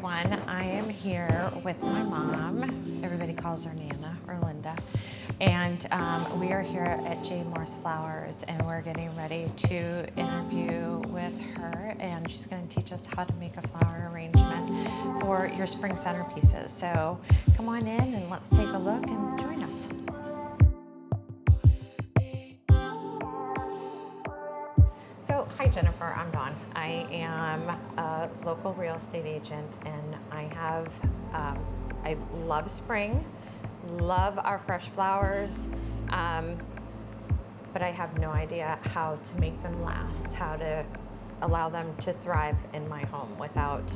everyone. I am here with my mom. Everybody calls her Nana or Linda. And we are here at J. Morris Flowers, and we're getting ready to interview with her, and she's going to teach us how to make a flower arrangement for your spring centerpieces. So come on in and let's take a look and join us. So, hi Jennifer, I'm Dawn. I am a local real estate agent, and I love spring, love our fresh flowers, but I have no idea how to make them last, how to allow them to thrive in my home without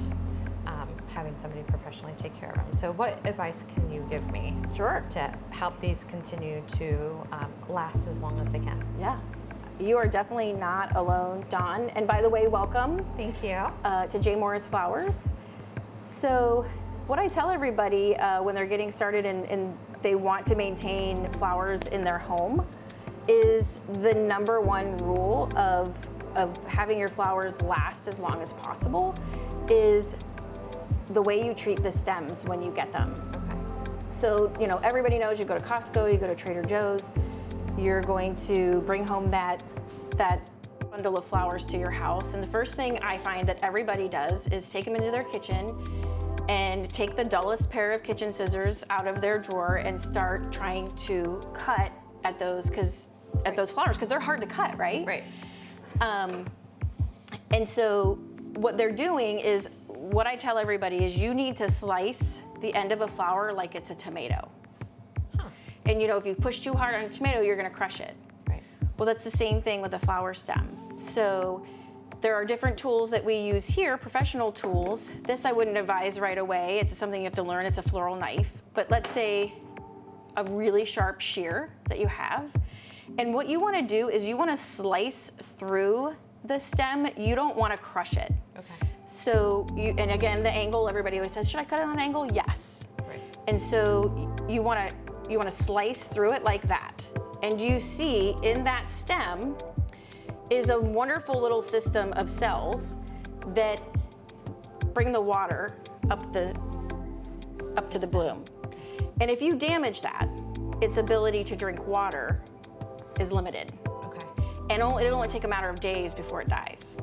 having somebody professionally take care of them. So what advice can you give me? Sure. To help these continue to last as long as they can? Yeah. You are definitely not alone, Dawn. And by the way, welcome. Thank you. To J. Morris Flowers. So what I tell everybody when they're getting started and they want to maintain flowers in their home is the number one rule of having your flowers last as long as possible is the way you treat the stems when you get them. Okay. So, you know, everybody knows you go to Costco, you go to Trader Joe's, you're going to bring home that bundle of flowers to your house. And the first thing I find that everybody does is take them into their kitchen and take the dullest pair of kitchen scissors out of their drawer and start trying to cut at those flowers, because they're hard to cut, right? Right. And so what they're doing is, what I tell everybody is you need to slice the end of a flower like it's a tomato. And you know, if you push too hard on a tomato, you're gonna crush it. Right. Well, that's the same thing with a flower stem. So there are different tools that we use here, professional tools. This I wouldn't advise right away. It's something you have to learn. It's a floral knife. But let's say a really sharp shear that you have. And what you wanna do is you wanna slice through the stem. You don't wanna crush it. Okay. So, and again, the angle, everybody always says, should I cut it on an angle? Yes. Right. And so you wanna slice through it like that. And you see in that stem is a wonderful little system of cells that bring the water up to the bloom. And if you damage that, its ability to drink water is limited. Okay. And it'll only take a matter of days before it dies.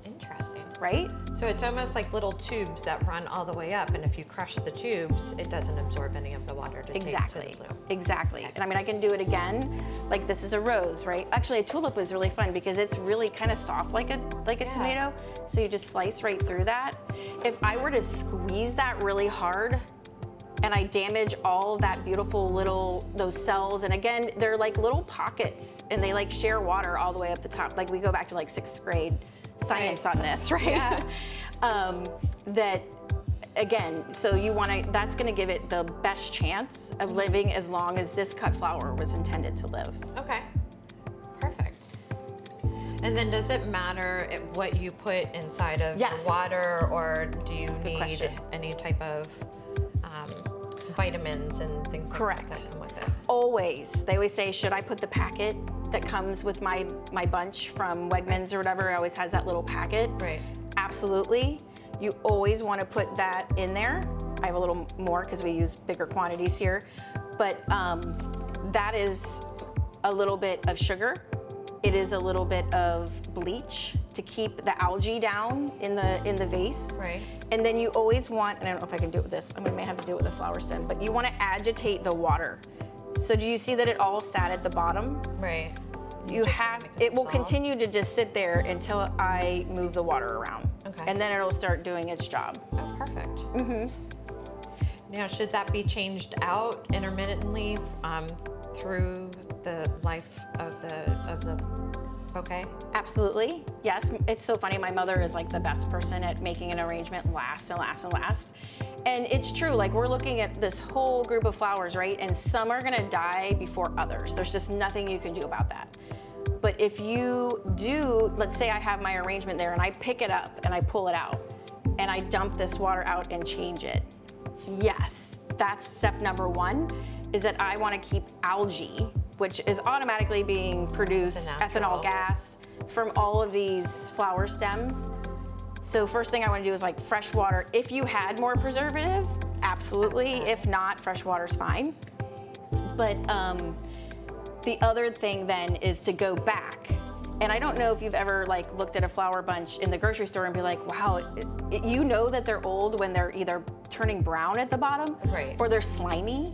Interesting. Right? So it's almost like little tubes that run all the way up, and if you crush the tubes, it doesn't absorb any of the water to take to the bloom. Exactly. Okay. And I mean, I can do it again. Like this is a rose, right? Actually, a tulip is really fun because it's really kind of soft like a tomato. So you just slice right through that. If I were to squeeze that really hard and I damage all that beautiful those cells, and again, they're like little pockets and they like share water all the way up the top. Like we go back to like 6th grade science on this, right? Yeah. That again, so that's gonna give it the best chance of living as long as this cut flower was intended to live. Okay, perfect. And then does it matter what you put inside of the water, or do you need any type of vitamins and things like that come with it? Always. They always say, should I put the packet that comes with my bunch from Wegmans or whatever? It always has that little packet. Right. Absolutely. You always want to put that in there. I have a little more because we use bigger quantities here. But that is a little bit of sugar. It is a little bit of bleach to keep the algae down in the vase. Right. And then you always want, and I don't know if I can do it with this, I may have to do it with a flower stem, but you want to agitate the water. So do you see that it all sat at the bottom? Right. It will continue to just sit there until I move the water around. Okay. And then it'll start doing its job. Oh, perfect. Mm-hmm. Now, should that be changed out intermittently through the life of the bouquet? Absolutely, yes. It's so funny, my mother is like the best person at making an arrangement last and last and last. And it's true, like we're looking at this whole group of flowers, right? And some are gonna die before others. There's just nothing you can do about that. But if you do, let's say I have my arrangement there and I pick it up and I pull it out and I dump this water out and change it. Yes, that's step number one, is that I wanna keep algae, which is automatically being produced, ethanol gas, from all of these flower stems. So first thing I want to do is like fresh water. If you had more preservative, absolutely. Okay. If not, fresh water's fine. But the other thing then is to go back. And I don't know if you've ever like looked at a flower bunch in the grocery store and be like, wow, you know that they're old when they're either turning brown at the bottom Right. or they're slimy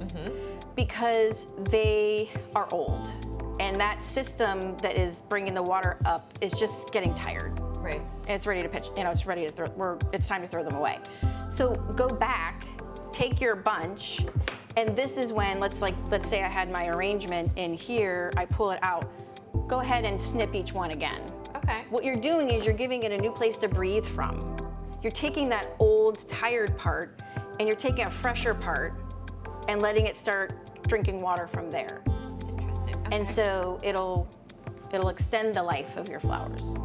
because they are old. And that system that is bringing the water up is just getting tired. Right. And it's ready to pitch, it's ready to throw, it's time to throw them away. So go back, take your bunch, and this is when, let's say I had my arrangement in here, I pull it out, go ahead and snip each one again. Okay. What you're doing is you're giving it a new place to breathe from. You're taking that old, tired part, and you're taking a fresher part and letting it start drinking water from there. Interesting. Okay. And so it'll extend the life of your flowers.